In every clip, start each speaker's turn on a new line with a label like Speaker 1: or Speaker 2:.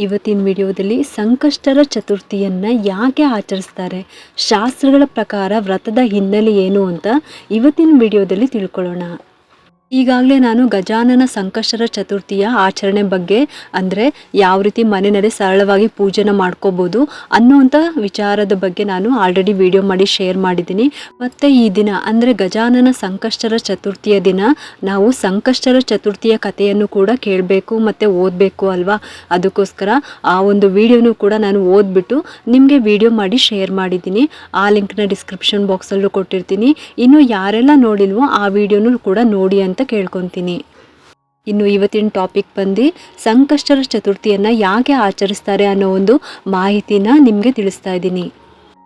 Speaker 1: ಇವತ್ತಿನ ವಿಡಿಯೋದಲ್ಲಿ ಸಂಕಷ್ಟರ ಚತುರ್ಥಿಯನ್ನು ಯಾಕೆ ಆಚರಿಸ್ತಾರೆ, ಶಾಸ್ತ್ರಗಳ ಪ್ರಕಾರ ವ್ರತದ ಹಿನ್ನೆಲೆ ಏನು ಅಂತ ಇವತ್ತಿನ ವಿಡಿಯೋದಲ್ಲಿ ತಿಳ್ಕೊಳ್ಳೋಣ. ಈಗಾಗಲೇ ನಾನು ಗಜಾನನ ಸಂಕಷ್ಟರ ಚತುರ್ಥಿಯ ಆಚರಣೆ ಬಗ್ಗೆ ಅಂದರೆ ಯಾವ ರೀತಿ ಮನೆಯಲ್ಲಿ ಸರಳವಾಗಿ ಪೂಜೆನ ಮಾಡ್ಕೋಬೋದು ಅನ್ನೋಂಥ ವಿಚಾರದ ಬಗ್ಗೆ ನಾನು ಆಲ್ರೆಡಿ ವಿಡಿಯೋ ಮಾಡಿ ಶೇರ್ ಮಾಡಿದ್ದೀನಿ. ಮತ್ತು ಈ ದಿನ ಅಂದರೆ ಗಜಾನನ ಸಂಕಷ್ಟರ ಚತುರ್ಥಿಯ ದಿನ ನಾವು ಸಂಕಷ್ಟರ ಚತುರ್ಥಿಯ ಕಥೆಯನ್ನು ಕೂಡ ಕೇಳಬೇಕು ಮತ್ತು ಓದಬೇಕು ಅಲ್ವಾ. ಅದಕ್ಕೋಸ್ಕರ ಆ ಒಂದು ವಿಡಿಯೋನು ಕೂಡ ನಾನು ಓದ್ಬಿಟ್ಟು ನಿಮಗೆ ವಿಡಿಯೋ ಮಾಡಿ ಶೇರ್ ಮಾಡಿದ್ದೀನಿ. ಆ ಲಿಂಕ್ನ ಡಿಸ್ಕ್ರಿಪ್ಷನ್ ಬಾಕ್ಸಲ್ಲೂ ಕೊಟ್ಟಿರ್ತೀನಿ. ಇನ್ನು ಯಾರೆಲ್ಲ ನೋಡಿಲ್ವೋ ಆ ವಿಡಿಯೋನು ಕೂಡ ನೋಡಿ ಅಂತ ಕೇಳ್ಕೊತೀನಿ. ಇನ್ನು ಇವತ್ತಿನ ಟಾಪಿಕ್ ಬಂದು ಸಂಕಷ್ಟರ ಚತುರ್ಥಿಯನ್ನು ಯಾಕೆ ಆಚರಿಸ್ತಾರೆ ಅನ್ನೋ ಒಂದು ಮಾಹಿತಿನ ನಿಮಗೆ ತಿಳಿಸ್ತಾ ಇದ್ದೀನಿ.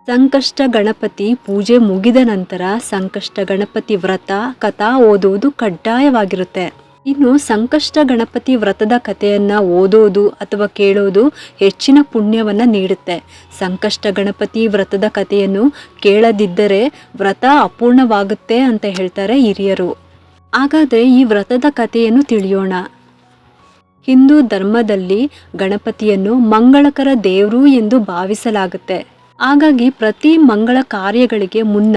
Speaker 1: ಸಂಕಷ್ಟ ಗಣಪತಿ ಪೂಜೆ ಮುಗಿದ ನಂತರ ಸಂಕಷ್ಟ ಗಣಪತಿ ವ್ರತ ಕಥಾ ಓದುವುದು ಕಡ್ಡಾಯವಾಗಿರುತ್ತೆ. ಇನ್ನು ಸಂಕಷ್ಟ ಗಣಪತಿ ವ್ರತದ ಕಥೆಯನ್ನು ಓದೋದು ಅಥವಾ ಕೇಳೋದು ಹೆಚ್ಚಿನ ಪುಣ್ಯವನ್ನು ನೀಡುತ್ತೆ. ಸಂಕಷ್ಟ ಗಣಪತಿ ವ್ರತದ ಕಥೆಯನ್ನು ಕೇಳದಿದ್ದರೆ ವ್ರತ ಅಪೂರ್ಣವಾಗುತ್ತೆ ಅಂತ ಹೇಳ್ತಾರೆ ಹಿರಿಯರು. ಹಾಗಾದರೆ ಈ ವ್ರತದ ಕಥೆಯನ್ನು ತಿಳಿಯೋಣ. ಹಿಂದೂ ಧರ್ಮದಲ್ಲಿ ಗಣಪತಿಯನ್ನು ಮಂಗಳಕರ ದೇವರು ಎಂದು ಭಾವಿಸಲಾಗುತ್ತೆ. ಹಾಗಾಗಿ ಪ್ರತಿ ಮಂಗಳ ಕಾರ್ಯಗಳಿಗೆ ಮುನ್ನ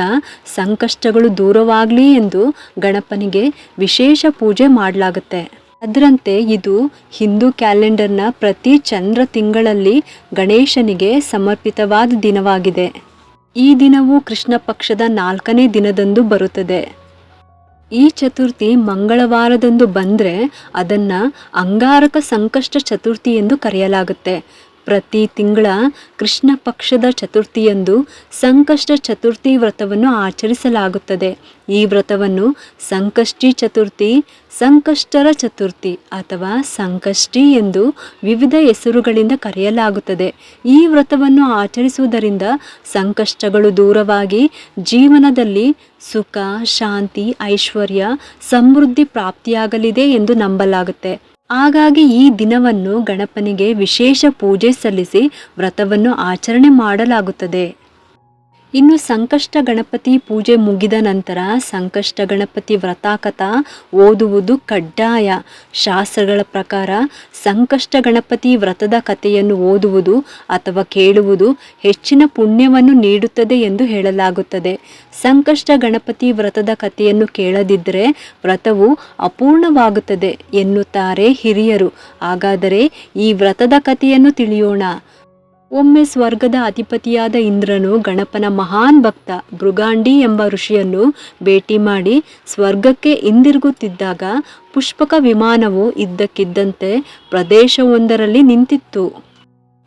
Speaker 1: ಸಂಕಷ್ಟಗಳು ದೂರವಾಗಲಿ ಎಂದು ಗಣಪನಿಗೆ ವಿಶೇಷ ಪೂಜೆ ಮಾಡಲಾಗುತ್ತೆ. ಅದರಂತೆ ಇದು ಹಿಂದೂ ಕ್ಯಾಲೆಂಡರ್ನ ಪ್ರತಿ ಚಂದ್ರ ತಿಂಗಳಲ್ಲಿ ಗಣೇಶನಿಗೆ ಸಮರ್ಪಿತವಾದ ದಿನವಾಗಿದೆ. ಈ ದಿನವು ಕೃಷ್ಣ ಪಕ್ಷದ 4ನೇ ದಿನದಂದು ಬರುತ್ತದೆ. ಈ ಚತುರ್ಥಿ ಮಂಗಳವಾರದಂದು ಬಂದರೆ ಅದನ್ನು ಅಂಗಾರಕ ಸಂಕಷ್ಟ ಚತುರ್ಥಿ ಎಂದು ಕರೆಯಲಾಗುತ್ತೆ. ಪ್ರತಿ ತಿಂಗಳ ಕೃಷ್ಣ ಪಕ್ಷದ ಚತುರ್ಥಿಯಂದು ಸಂಕಷ್ಟ ಚತುರ್ಥಿ ವ್ರತವನ್ನು ಆಚರಿಸಲಾಗುತ್ತದೆ. ಈ ವ್ರತವನ್ನು ಸಂಕಷ್ಟಿ ಚತುರ್ಥಿ, ಸಂಕಷ್ಟರ ಚತುರ್ಥಿ ಅಥವಾ ಸಂಕಷ್ಟಿ ಎಂದು ವಿವಿಧ ಹೆಸರುಗಳಿಂದ ಕರೆಯಲಾಗುತ್ತದೆ. ಈ ವ್ರತವನ್ನು ಆಚರಿಸುವುದರಿಂದ ಸಂಕಷ್ಟಗಳು ದೂರವಾಗಿ ಜೀವನದಲ್ಲಿ ಸುಖ, ಶಾಂತಿ, ಐಶ್ವರ್ಯ, ಸಮೃದ್ಧಿ ಪ್ರಾಪ್ತಿಯಾಗಲಿದೆ ಎಂದು ನಂಬಲಾಗುತ್ತೆ. ಹಾಗಾಗಿ ಈ ದಿನವನ್ನು ಗಣಪನಿಗೆ ವಿಶೇಷ ಪೂಜೆ ಸಲ್ಲಿಸಿ ವ್ರತವನ್ನು ಆಚರಣೆ ಮಾಡಲಾಗುತ್ತದೆ. ಇನ್ನು ಸಂಕಷ್ಟ ಗಣಪತಿ ಪೂಜೆ ಮುಗಿದ ನಂತರ ಸಂಕಷ್ಟ ಗಣಪತಿ ವ್ರತಕಥಾ ಓದುವುದು ಕಡ್ಡಾಯ. ಶಾಸ್ತ್ರಗಳ ಪ್ರಕಾರ ಸಂಕಷ್ಟ ಗಣಪತಿ ವ್ರತದ ಕಥೆಯನ್ನು ಓದುವುದು ಅಥವಾ ಕೇಳುವುದು ಹೆಚ್ಚಿನ ಪುಣ್ಯವನ್ನು ನೀಡುತ್ತದೆ ಎಂದು ಹೇಳಲಾಗುತ್ತದೆ. ಸಂಕಷ್ಟ ಗಣಪತಿ ವ್ರತದ ಕಥೆಯನ್ನು ಕೇಳದಿದ್ದರೆ ವ್ರತವು ಅಪೂರ್ಣವಾಗುತ್ತದೆ ಎನ್ನುತ್ತಾರೆ ಹಿರಿಯರು. ಹಾಗಾದರೆ ಈ ವ್ರತದ ಕಥೆಯನ್ನು ತಿಳಿಯೋಣ. ಒಮ್ಮೆ ಸ್ವರ್ಗದ ಅಧಿಪತಿಯಾದ ಇಂದ್ರನು ಗಣಪನ ಮಹಾನ್ ಭಕ್ತ ಭೃಗಾಂಡಿ ಎಂಬ ಋಷಿಯನ್ನು ಭೇಟಿ ಮಾಡಿ ಸ್ವರ್ಗಕ್ಕೆ ಹಿಂದಿರುಗುತ್ತಿದ್ದಾಗ ಪುಷ್ಪಕ ವಿಮಾನವು ಇದ್ದಕ್ಕಿದ್ದಂತೆ ಪ್ರದೇಶವೊಂದರಲ್ಲಿ ನಿಂತಿತ್ತು.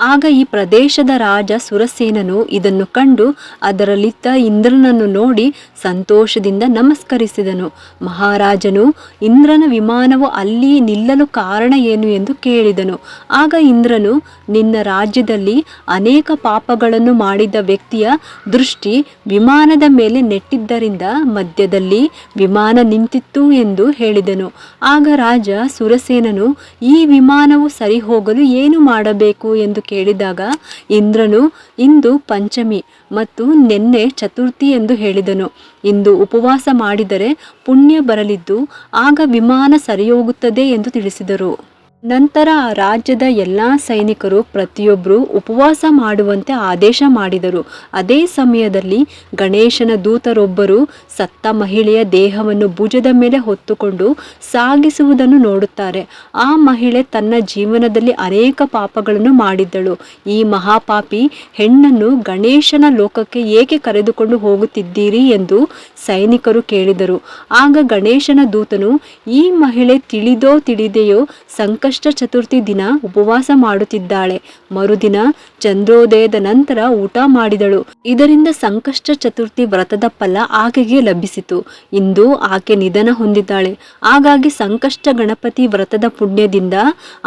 Speaker 1: ಆಗ ಈ ಪ್ರದೇಶದ ರಾಜ ಸುರಸೇನನು ಇದನ್ನು ಕಂಡು ಅದರಲ್ಲಿದ್ದ ಇಂದ್ರನನ್ನು ನೋಡಿ ಸಂತೋಷದಿಂದ ನಮಸ್ಕರಿಸಿದನು. ಮಹಾರಾಜನು ಇಂದ್ರನ ವಿಮಾನವು ಅಲ್ಲಿ ನಿಲ್ಲಲು ಕಾರಣ ಏನು ಎಂದು ಕೇಳಿದನು. ಆಗ ಇಂದ್ರನು, ನಿನ್ನ ರಾಜ್ಯದಲ್ಲಿ ಅನೇಕ ಪಾಪಗಳನ್ನು ಮಾಡಿದ ವ್ಯಕ್ತಿಯ ದೃಷ್ಟಿ ವಿಮಾನದ ಮೇಲೆ ನೆಟ್ಟಿದ್ದರಿಂದ ಮಧ್ಯದಲ್ಲಿ ವಿಮಾನ ನಿಂತಿತ್ತು ಎಂದು ಹೇಳಿದನು. ಆಗ ರಾಜ ಸುರಸೇನನು ಈ ವಿಮಾನವು ಸರಿ ಹೋಗಲು ಏನು ಮಾಡಬೇಕು ಎಂದು ಕೇಳಿದಾಗ ಇಂದ್ರನು ಇಂದು ಪಂಚಮಿ ಮತ್ತು ನಿನ್ನೆ ಚತುರ್ಥಿ ಎಂದು ಹೇಳಿದನು. ಇಂದು ಉಪವಾಸ ಮಾಡಿದರೆ ಪುಣ್ಯ ಬರಲಿದ್ದು ಆಗ ವಿಮಾನ ಸರಿಯೋಗುತ್ತದೆ ಎಂದು ತಿಳಿಸಿದರು. ನಂತರ ಆ ರಾಜ್ಯದ ಎಲ್ಲ ಸೈನಿಕರು ಪ್ರತಿಯೊಬ್ಬರು ಉಪವಾಸ ಮಾಡುವಂತೆ ಆದೇಶ ಮಾಡಿದರು. ಅದೇ ಸಮಯದಲ್ಲಿ ಗಣೇಶನ ದೂತರೊಬ್ಬರು ಸತ್ತ ಮಹಿಳೆಯ ದೇಹವನ್ನು ಭುಜದ ಮೇಲೆ ಹೊತ್ತುಕೊಂಡು ಸಾಗಿಸುವುದನ್ನು ನೋಡುತ್ತಾರೆ. ಆ ಮಹಿಳೆ ತನ್ನ ಜೀವನದಲ್ಲಿ ಅನೇಕ ಪಾಪಗಳನ್ನು ಮಾಡಿದ್ದಳು. ಈ ಮಹಾಪಾಪಿ ಹೆಣ್ಣನ್ನು ಗಣೇಶನ ಲೋಕಕ್ಕೆ ಏಕೆ ಕರೆದುಕೊಂಡು ಹೋಗುತ್ತಿದ್ದೀರಿ ಎಂದು ಸೈನಿಕರು ಕೇಳಿದರು. ಆಗ ಗಣೇಶನ ದೂತನು, ಈ ಮಹಿಳೆ ತಿಳಿದೋ ತಿಳಿದೆಯೋ ಸಂಕಷ್ಟ ಚತುರ್ಥಿ ದಿನ ಉಪವಾಸ ಮಾಡುತ್ತಿದ್ದಾಳೆ. ಮರುದಿನ ಚಂದ್ರೋದಯದ ನಂತರ ಊಟ ಮಾಡಿದಳು. ಇದರಿಂದ ಸಂಕಷ್ಟ ಚತುರ್ಥಿ ವ್ರತದ ಫಲ ಆಕೆಗೆ ಲಭಿಸಿತು. ಇಂದು ಆಕೆ ನಿಧನ ಹೊಂದಿದ್ದಾಳೆ. ಹಾಗಾಗಿ ಸಂಕಷ್ಟ ಗಣಪತಿ ವ್ರತದ ಪುಣ್ಯದಿಂದ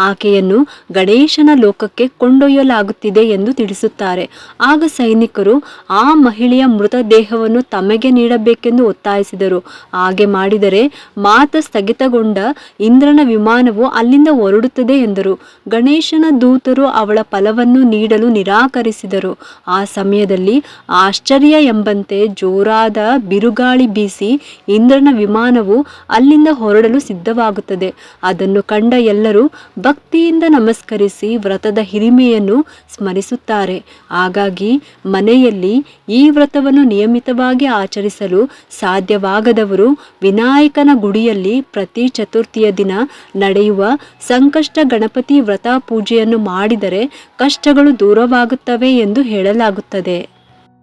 Speaker 1: ಆಕೆಯನ್ನು ಗಣೇಶನ ಲೋಕಕ್ಕೆ ಕೊಂಡೊಯ್ಯಲಾಗುತ್ತಿದೆ ಎಂದು ತಿಳಿಸುತ್ತಾರೆ. ಆಗ ಸೈನಿಕರು ಆ ಮಹಿಳೆಯ ಮೃತದೇಹವನ್ನು ತಮಗೆ ನೀಡಬೇಕೆಂದು ಒತ್ತಾಯಿಸಿದರು. ಹಾಗೆ ಮಾಡಿದರೆ ಮಾತ ಸ್ಥಗಿತಗೊಂಡ ಇಂದ್ರನ ವಿಮಾನವು ಅಲ್ಲಿಂದ ಹೊರಡುತ್ತದೆ ಎಂದರು. ಗಣೇಶನ ದೂತರು ಅವಳ ಫಲವನ್ನು ನೀಡಲು ನಿರಾಕರಿಸಿದರು. ಆ ಸಮಯದಲ್ಲಿ ಆಶ್ಚರ್ಯ ಎಂಬಂತೆ ಜೋರಾದ ಬಿರುಗಾಳಿ ಬೀಸಿ ಇಂದ್ರನ ವಿಮಾನವು ಅಲ್ಲಿಂದ ಹೊರಡಲು ಸಿದ್ಧವಾಗುತ್ತದೆ. ಅದನ್ನು ಕಂಡ ಎಲ್ಲರೂ ಭಕ್ತಿಯಿಂದ ನಮಸ್ಕರಿಸಿ ವ್ರತದ ಹಿರಿಮೆಯನ್ನು ಸ್ಮರಿಸುತ್ತಾರೆ. ಹಾಗಾಗಿ ಮನೆಯಲ್ಲಿ ಈ ವ್ರತವನ್ನು ನಿಯಮಿತವಾಗಿ ಆಚರಿಸಲು ಸಾಧ್ಯವಾಗದವರು ವಿನಾಯಕನ ಗುಡಿಯಲ್ಲಿ ಪ್ರತಿ ಚತುರ್ಥಿಯ ದಿನ ನಡೆಯುವ ಸಂಕಷ್ಟ ಗಣಪತಿ ವ್ರತ ಪೂಜೆಯನ್ನು ಮಾಡಿದರೆ ಕಷ್ಟಗಳು ದೂರವಾಗುತ್ತವೆ ಎಂದು ಹೇಳಲಾಗುತ್ತದೆ.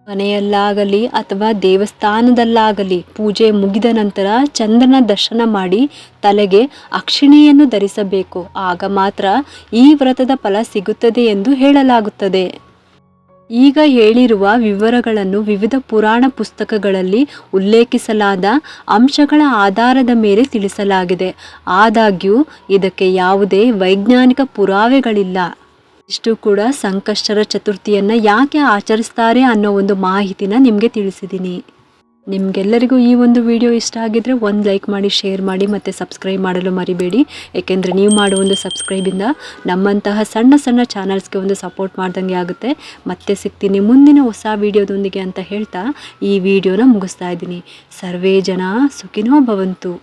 Speaker 1: ಮನೆಯಲ್ಲಾಗಲಿ ಅಥವಾ ದೇವಸ್ಥಾನದಲ್ಲಾಗಲಿ ಪೂಜೆ ಮುಗಿದ ನಂತರ ಚಂದ್ರನ ದರ್ಶನ ಮಾಡಿ ತಲೆಗೆ ಅಕ್ಷಿಣೆಯನ್ನು ಧರಿಸಬೇಕು. ಆಗ ಮಾತ್ರ ಈ ವ್ರತದ ಫಲ ಸಿಗುತ್ತದೆ ಎಂದು ಹೇಳಲಾಗುತ್ತದೆ. ಈಗ ಹೇಳಿರುವ ವಿವರಗಳನ್ನು ವಿವಿಧ ಪುರಾಣ ಪುಸ್ತಕಗಳಲ್ಲಿ ಉಲ್ಲೇಖಿಸಲಾದ ಅಂಶಗಳ ಆಧಾರದ ಮೇಲೆ ತಿಳಿಸಲಾಗಿದೆ. ಆದಾಗ್ಯೂ ಇದಕ್ಕೆ ಯಾವುದೇ ವೈಜ್ಞಾನಿಕ ಪುರಾವೆಗಳಿಲ್ಲ. ಇಷ್ಟು ಕೂಡ ಸಂಕಷ್ಟರ ಚತುರ್ಥಿಯನ್ನು ಯಾಕೆ ಆಚರಿಸ್ತಾರೆ ಅನ್ನೋ ಒಂದು ಮಾಹಿತಿನ ನಿಮಗೆ ತಿಳಿಸಿದ್ದೀನಿ. ನಿಮಗೆಲ್ಲರಿಗೂ ಈ ಒಂದು ವಿಡಿಯೋ ಇಷ್ಟ ಆಗಿದ್ರೆ ಒಂದು ಲೈಕ್ ಮಾಡಿ, ಶೇರ್ ಮಾಡಿ ಮತ್ತು ಸಬ್ಸ್ಕ್ರೈಬ್ ಮಾಡಲು ಮರಿಬೇಡಿ. ಏಕೆಂದರೆ ನೀವು ಮಾಡೋ ಒಂದು ಸಬ್ಸ್ಕ್ರೈಬಿಂದ ನಮ್ಮಂತಹ ಸಣ್ಣ ಸಣ್ಣ ಚಾನಲ್ಸ್ಗೆ ಒಂದು ಸಪೋರ್ಟ್ ಮಾಡ್ದಂಗೆ ಆಗುತ್ತೆ. ಮತ್ತೆ ಸಿಗ್ತೀನಿ ಮುಂದಿನ ಹೊಸ ವಿಡಿಯೋದೊಂದಿಗೆ ಅಂತ ಹೇಳ್ತಾ ಈ ವಿಡಿಯೋನ ಮುಗಿಸ್ತಾ ಇದ್ದೀನಿ. ಸರ್ವೇ ಜನ ಸುಖಿನೋ ಭವಂತು.